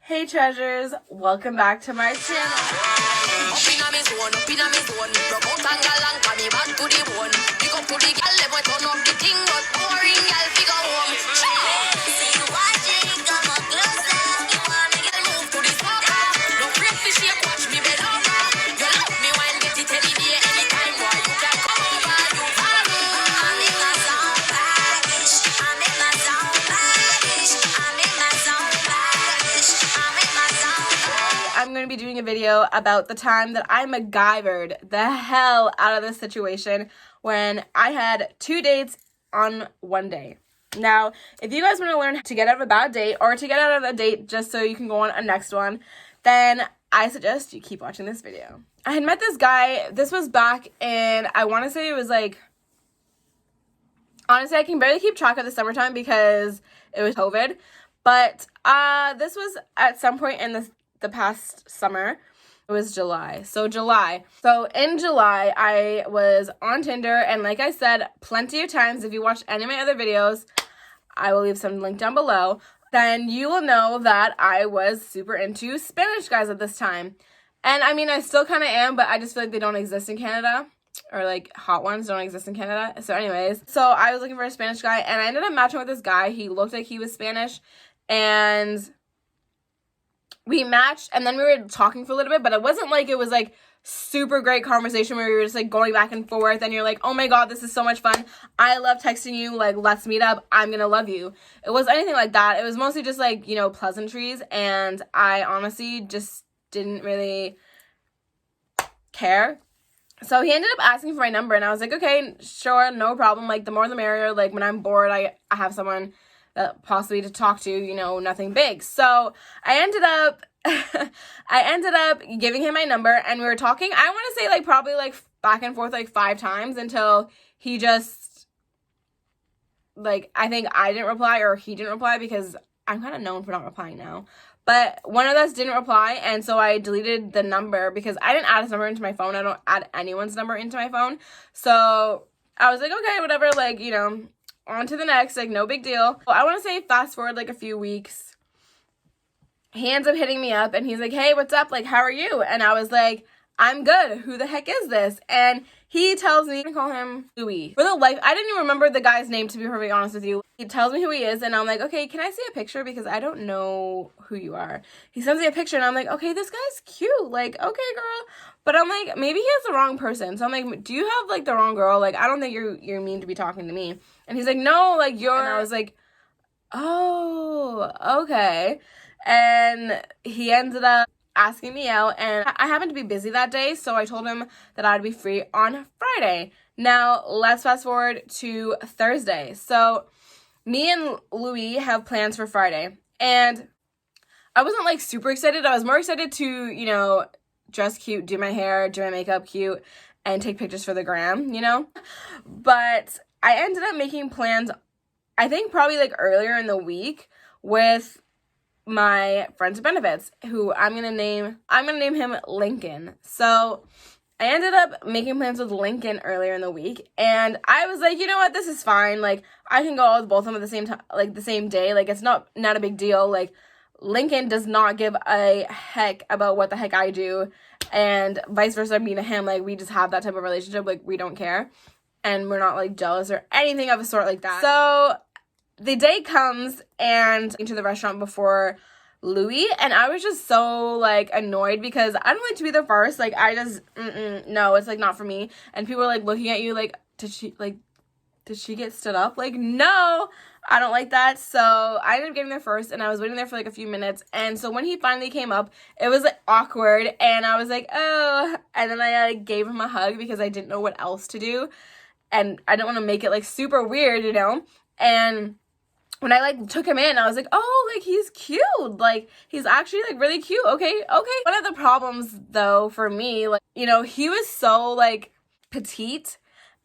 Hey treasures, welcome back to my channel. I'm going to be doing a video about the time that I MacGyvered the hell out of this situation when I had 2 dates on one day. Now, if you guys want to learn to get out of a bad date or to get out of a date just so you can go on a next one, then I suggest you keep watching this video. I had met this guy. This was back in, I want to say it was like, honestly, I can barely keep track of the summertime because it was COVID. But this was at some point in the past summer. It was July. So in July, I was on Tinder, and like I said plenty of times, if you watched any of my other videos, I will leave some link down below, then you will know that I was super into Spanish guys at this time. And I mean, I still kind of am, but I just feel like they don't exist in Canada, or like hot ones don't exist in Canada. So anyways, so I was looking for a Spanish guy, and I ended up matching with this guy. He looked like he was Spanish, and we matched, and then we were talking for a little bit, but it wasn't like it was like super great conversation where we were just like going back and forth and you're like, oh my god, this is so much fun, I love texting you, like let's meet up, I'm gonna love you. It wasn't anything like that. It was mostly just like, you know, pleasantries, and I honestly just didn't really care. So he ended up asking for my number, and I was like, okay, sure, no problem, like the more the merrier. Like when I'm bored, I have someone that possibly to talk to, you know, nothing big. So I ended up giving him my number, and we were talking, I want to say like probably like back and forth like 5 times until he just, like, I think I didn't reply or he didn't reply, because I'm kind of known for not replying now. But one of us didn't reply, and so I deleted the number because I didn't add his number into my phone. I don't add anyone's number into my phone. So I was like, okay, whatever, like, you know, on to the next, like, no big deal. Well, I want to say fast forward like a few weeks. He ends up hitting me up, and he's like, hey, what's up? Like, how are you? And I was like, I'm good. Who the heck is this? And he tells me, I'm gonna call him Louis. For the life, I didn't even remember the guy's name, to be perfectly honest with you. He tells me who he is, and I'm like, okay, can I see a picture? Because I don't know who you are. He sends me a picture, and I'm like, okay, this guy's cute. Like, okay, girl. But I'm like, maybe he has the wrong person. So I'm like, do you have, like, the wrong girl? Like, I don't think you're mean to be talking to me. And he's like, no, like, you're... And I was like, oh, okay. And he ended up asking me out, and I happened to be busy that day, so I told him that I'd be free on Friday. Now, let's fast forward to Thursday. So me and Louis have plans for Friday, and I wasn't like super excited. I was more excited to, you know, dress cute, do my hair, do my makeup cute, and take pictures for the gram, you know? But I ended up making plans, I think probably like earlier in the week, with my friends with benefits, who I'm gonna name him Lincoln. So I ended up making plans with Lincoln earlier in the week, and I was like, you know what, this is fine. Like, I can go out with both of them at the same time, like the same day. Like, it's not a big deal. Like, Lincoln does not give a heck about what the heck I do, and vice versa, me to him. Like, we just have that type of relationship. Like, we don't care, and we're not like jealous or anything of a sort like that. So the day comes, and into the restaurant before Louis, and I was just so like annoyed because I don't like to be the first. Like, I just no, it's like not for me. And people are like looking at you like, did she get stood up? Like, no, I don't like that. So I ended up getting there first, and I was waiting there for like a few minutes. And so when he finally came up, it was like awkward, and I was like, oh, and then I like gave him a hug because I didn't know what else to do, and I didn't want to make it like super weird, you know. And when I like took him in, I was like, oh, like he's cute. Like, he's actually like really cute. Okay. One of the problems though for me, like, you know, he was so like petite,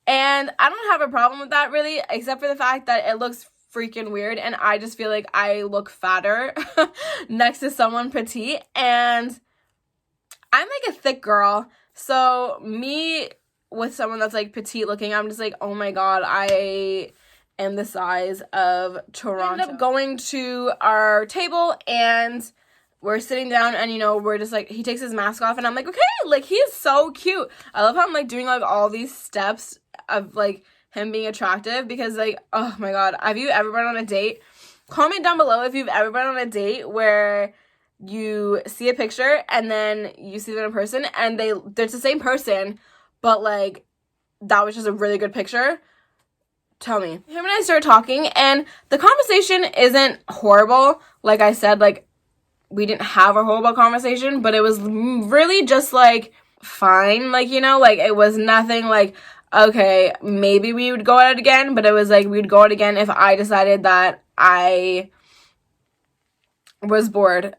and I don't have a problem with that really, except for the fact that it looks freaking weird, and I just feel like I look fatter next to someone petite, and I'm like a thick girl. So me with someone that's like petite looking, I'm just like, oh my god, I am the size of Toronto. I ended up going to our table, and we're sitting down and, you know, we're just like, he takes his mask off and I'm like, okay, like, he is so cute. I love how I'm like doing like all these steps of like him being attractive because like, oh my God, have you ever been on a date? Comment down below if you've ever been on a date where you see a picture and then you see them in person and they're the same person, but like that was just a really good picture. Tell me. Him and I started talking and the conversation isn't horrible. Like I said, like we didn't have a horrible conversation, but it was really just like fine. Like, you know, like it was nothing like, okay, maybe we would go out again, but it was like we'd go out again if I decided that I was bored.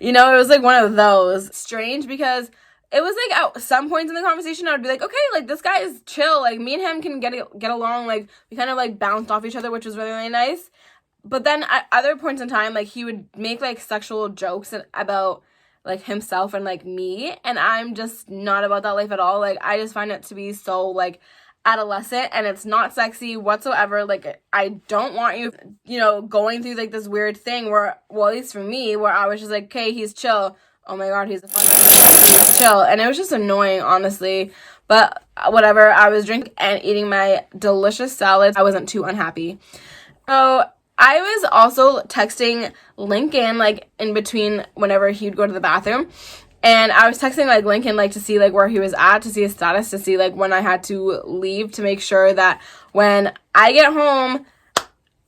You know, it was like one of those. Strange because it was like at some points in the conversation I would be like, okay, like this guy is chill. Like me and him can get along. Like we kind of like bounced off each other, which was really, really nice. But then at other points in time, like he would make like sexual jokes about like himself and like me, and I'm just not about that life at all. Like I just find it to be so like adolescent and it's not sexy whatsoever. Like I don't want you, you know, going through like this weird thing where, well, at least for me, where I was just like, okay, he's chill. Oh my God, he's chill. And it was just annoying, honestly. But whatever, I was drinking and eating my delicious salads. I wasn't too unhappy. So I was also texting Lincoln like in between whenever he'd go to the bathroom. And I was texting like Lincoln like to see like where he was at, to see his status, to see like when I had to leave, to make sure that when I get home,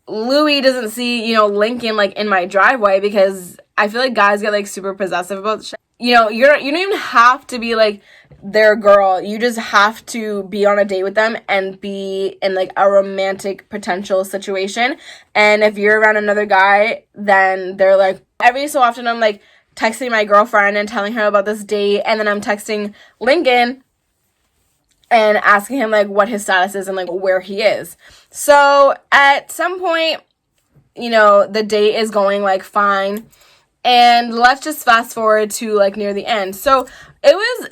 Louis doesn't see, you know, Lincoln like in my driveway, because I feel like guys get like super possessive about shit. You know, you don't even have to be like their girl. You just have to be on a date with them and be in like a romantic potential situation. And if you're around another guy, then they're like, every so often I'm like texting my girlfriend and telling her about this date, and then I'm texting Lincoln and asking him like what his status is and like where he is. So at some point, you know, the date is going like fine, and let's just fast forward to like near the end. So it was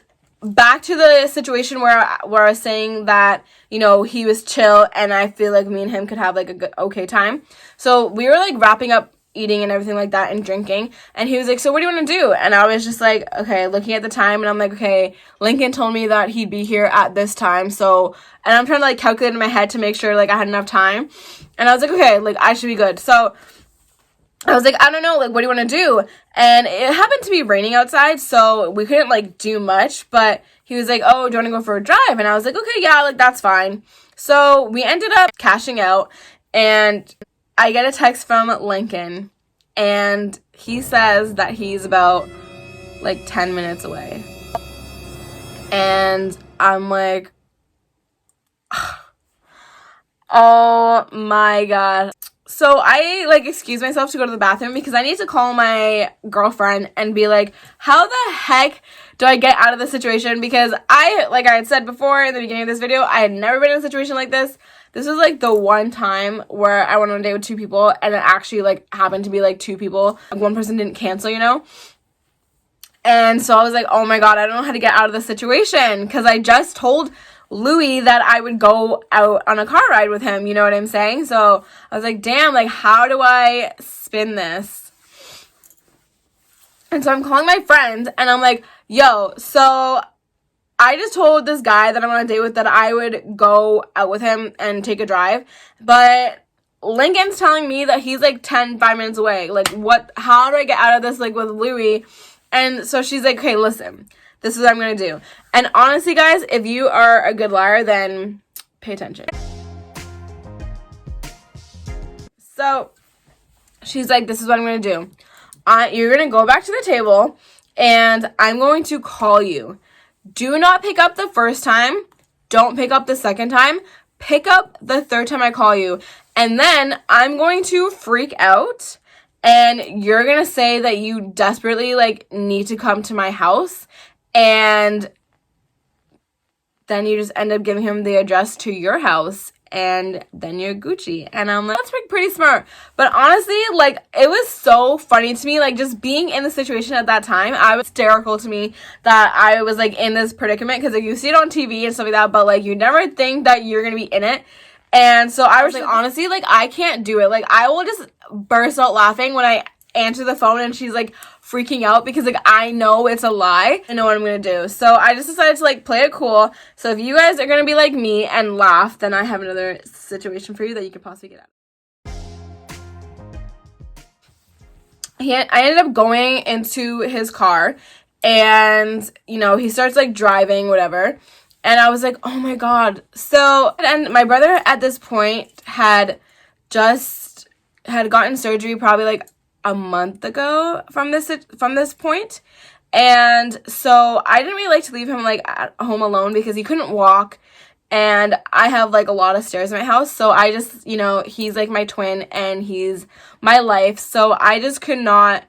back to the situation where I was saying that, you know, he was chill and I feel like me and him could have like a good, okay time. So we were like wrapping up eating and everything like that and drinking, and he was like, so what do you want to do? And I was just like, okay, looking at the time, and I'm like, okay, Lincoln told me that he'd be here at this time, so, and I'm trying to like calculate in my head to make sure like I had enough time, and I was like, okay, like I should be good. So I was like, I don't know, like what do you want to do? And it happened to be raining outside, so we couldn't like do much, but he was like, oh, do you want to go for a drive? And I was like, okay, yeah, like that's fine. So we ended up cashing out, and I get a text from Lincoln, and he says that he's about like 10 minutes away. And I'm like, oh my God. So I like excuse myself to go to the bathroom because I need to call my girlfriend and be like, how the heck do I get out of this situation? Because like I had said before in the beginning of this video, I had never been in a situation like this. This was like the one time where I went on a date with two people, and it actually like happened to be like two people. Like one person didn't cancel, you know? And so I was like, oh my God, I don't know how to get out of this situation, because I just told Louis that I would go out on a car ride with him, you know what I'm saying? So I was like, damn, like how do I spin this? And so I'm calling my friend and I'm like, yo, so I just told this guy that I'm on a date with that I would go out with him and take a drive, but Lincoln's telling me that he's like 5 minutes away. Like how do I get out of this like with Louis? And so she's like, okay, listen, this is what I'm going to do. And honestly, guys, if you are a good liar, then pay attention. So she's like, this is what I'm going to do. You're going to go back to the table and I'm going to call you. Do not pick up the first time. Don't pick up the second time. Pick up the third time I call you. And then I'm going to freak out. And you're going to say that you desperately, like, need to come to my house. And then you just end up giving him the address to your house. And then you're Gucci. And I'm like, that's pretty smart. But honestly, like, it was so funny to me. Like, just being in the situation at that time, I was hysterical to me that I was, like, in this predicament. Because, like, you see it on TV and stuff like that. But, like, you never think that you're going to be in it. And so I was like, honestly, like, I can't do it. Like, I will just burst out laughing when I answer the phone and she's like freaking out because like I know it's a lie. I know what I'm gonna do. So I just decided to like play it cool. So if you guys are gonna be like me and laugh, then I have another situation for you that you could possibly get out. I ended up going into his car and, you know, he starts like driving, whatever. And I was like, oh my God. So, and my brother at this point had gotten surgery probably like a month ago from this point. And so I didn't really like to leave him like at home alone because he couldn't walk. And I have like a lot of stairs in my house. So I just, you know, he's like my twin and he's my life. So I just could not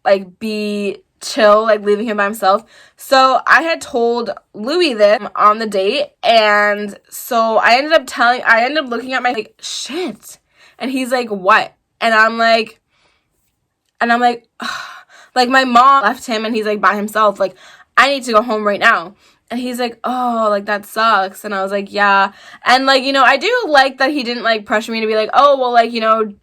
like be chill, like leaving him by himself. So I had told Louis this on the date. And so I ended up looking at my like, shit. And he's like, what? And I'm like, ugh. Like my mom left him and he's like by himself. Like, I need to go home right now. And he's like, oh, like, that sucks. And I was like, yeah. And, like, you know, I do like that he didn't, like, pressure me to be like, oh, well, like, you know,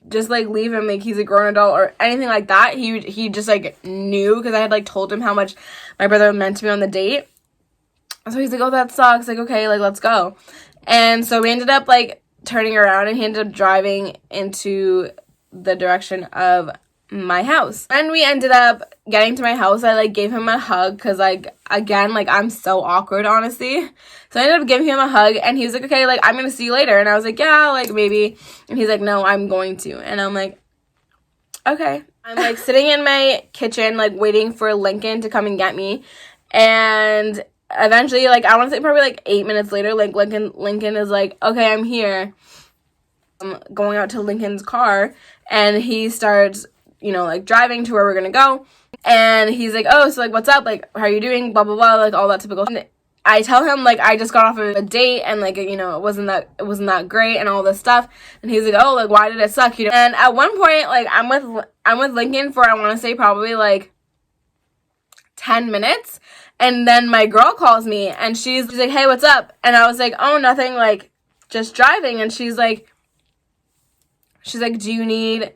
just, like, leave him. Like, he's a grown adult or anything like that. He just, like, knew because I had, like, told him how much my brother meant to me on the date. So he's like, oh, that sucks. Like, okay, like, let's go. And so we ended up, like, turning around and he ended up driving into the direction of my house. And we ended up getting to my house. I like gave him a hug because like again like I'm so awkward honestly, so I ended up giving him a hug and he was like, okay, like I'm gonna see you later. And I was like, yeah, like maybe. And he's like, no, I'm going to. And I'm like, okay. I'm like sitting in my kitchen like waiting for Lincoln to come and get me. And eventually, like I want to say probably like 8 minutes later, like Lincoln is like, okay, I'm here. I'm going out to Lincoln's car and he starts, you know, like driving to where we're gonna go. And he's like, oh, so like what's up, like how are you doing, blah blah blah, like all that typical. And I tell him like I just got off of a date and like, you know, it wasn't that great and all this stuff. And he's like, oh, like why did it suck, you know? And at one point like I'm with Lincoln for I want to say probably like 10 minutes, and then my girl calls me and she's like, hey, what's up? And I was like, oh, nothing, like just driving. And she's like, do you need,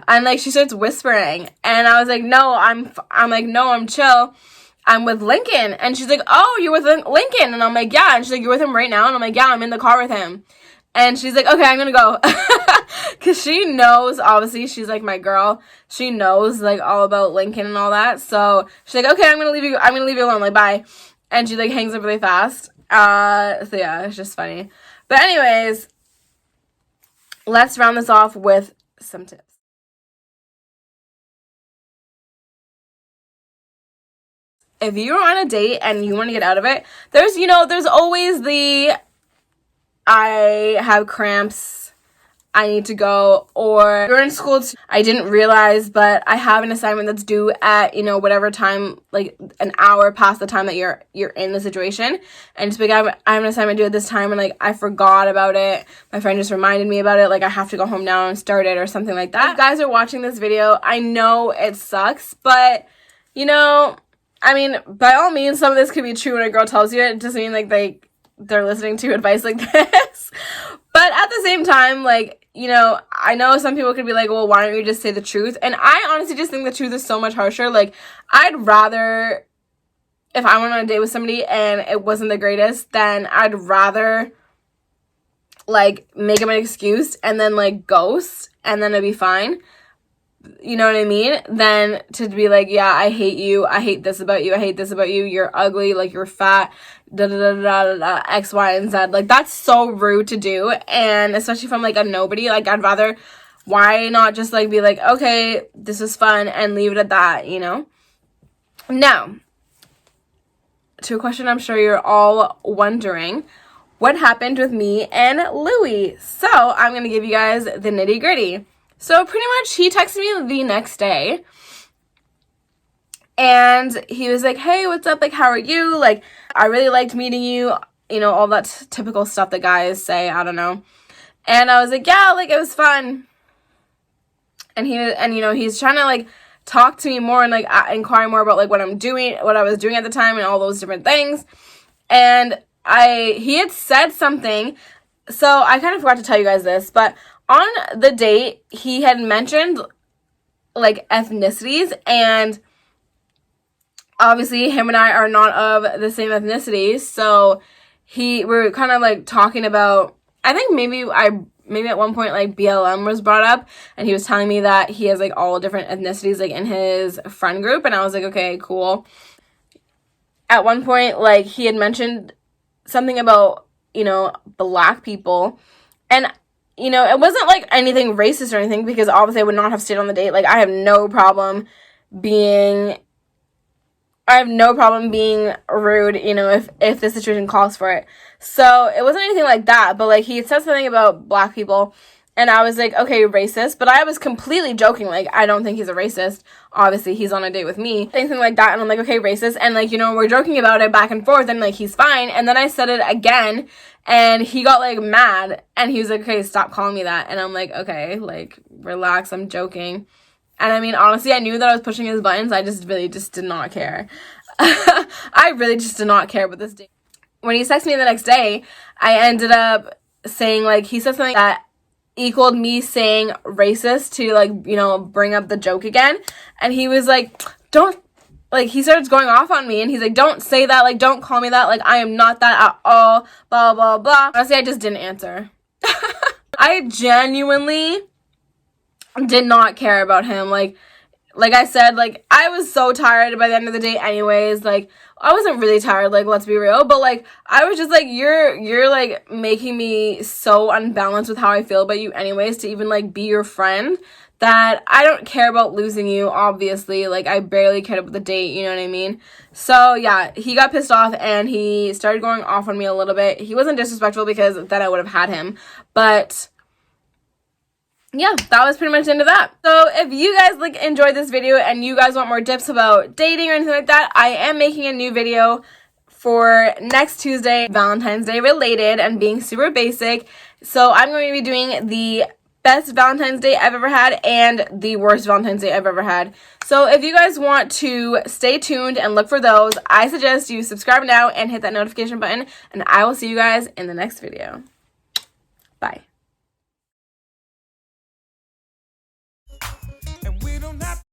and like she starts whispering and I was like, no, I'm like, no, I'm chill, I'm with Lincoln. And she's like, oh, you're with Lincoln? And I'm like, yeah. And she's like, you're with him right now? And I'm like, yeah, I'm in the car with him. And she's like, okay, I'm gonna go. Because she knows, obviously she's like my girl, she knows like all about Lincoln and all that. So she's like, okay, I'm gonna leave you alone, like bye. And she like hangs up really fast. So yeah, it's just funny. But anyways, let's round this off with some tips. If you're on a date and you want to get out of it, there's always the I have cramps, I need to go, or you're in school, I didn't realize, but I have an assignment that's due at, you know, whatever time, like an hour past the time that you're in the situation, and just like, I have an assignment due at this time, and like I forgot about it, my friend just reminded me about it, like I have to go home now and start it, or something like that. If you guys are watching this video, I know it sucks, but, you know, I mean, by all means, some of this could be true when a girl tells you it. It doesn't mean like they're listening to advice like this. But at the same time, like, you know, I know some people could be like, well, why don't you just say the truth? And I honestly just think the truth is so much harsher. Like, I'd rather, if I went on a date with somebody and it wasn't the greatest, then I'd rather like make them an excuse and then like ghost and then it'd be fine. You know what I mean? Then to be like, yeah, I hate you, I hate this about you, I hate this about you, you're ugly, like you're fat, da da da da da, X, Y, and Z. Like that's so rude to do, and especially from like a nobody. Like I'd rather, why not just like be like, okay, this is fun, and leave it at that, you know? Now, to a question I'm sure you're all wondering, what happened with me and Louis? So I'm gonna give you guys the nitty gritty. So pretty much he texted me the next day and he was like, hey, what's up? Like, how are you? Like, I really liked meeting you. You know, all that typical stuff that guys say. I don't know. And I was like, yeah, like it was fun. And you know, he's trying to like talk to me more and like inquire more about like what I was doing at the time and all those different things. And he had said something. So I kind of forgot to tell you guys this, but on the date, he had mentioned like ethnicities, and obviously him and I are not of the same ethnicity, so we were kind of like talking about, I think maybe at one point like BLM was brought up, and he was telling me that he has like all different ethnicities like in his friend group, and I was like, okay, cool. At one point, like, he had mentioned something about, you know, black people, and, you know, it wasn't like anything racist or anything, because obviously I would not have stayed on the date. Like, I have no problem being rude, you know, if the situation calls for it. So it wasn't anything like that, but like, he had said something about black people, and I was like, okay, racist, but I was completely joking, like, I don't think he's a racist, obviously he's on a date with me, anything like that, and I'm like, okay, racist, and like, you know, we're joking about it back and forth, and like, he's fine, and then I said it again, and he got like mad, and he was like, okay, stop calling me that, and I'm like, okay, like, relax, I'm joking. And I mean, honestly, I knew that I was pushing his buttons. I just really just did not care. I really just did not care about this date. When he texted me the next day, I ended up saying, like, he said something that equaled me saying racist to, like, you know, bring up the joke again. And he was like, don't, like, he starts going off on me, and he's like, don't say that, like, don't call me that, like, I am not that at all, blah, blah, blah. Honestly, I just didn't answer. I genuinely did not care about him. Like I said, like, I was so tired by the end of the day anyways. Like, I wasn't really tired, like, let's be real, but like, I was just like, you're like making me so unbalanced with how I feel about you anyways to even like be your friend, that I don't care about losing you, obviously. Like, I barely cared about the date, you know what I mean? So yeah, he got pissed off, and he started going off on me a little bit. He wasn't disrespectful, because then I would have had him, but yeah, that was pretty much the end of that. So if you guys like enjoyed this video and you guys want more tips about dating or anything like that, I am making a new video for next Tuesday, Valentine's Day related, and being super basic. So I'm going to be doing the best Valentine's Day I've ever had and the worst Valentine's Day I've ever had. So if you guys want to stay tuned and look for those, I suggest you subscribe now and hit that notification button, and I will see you guys in the next video. Bye.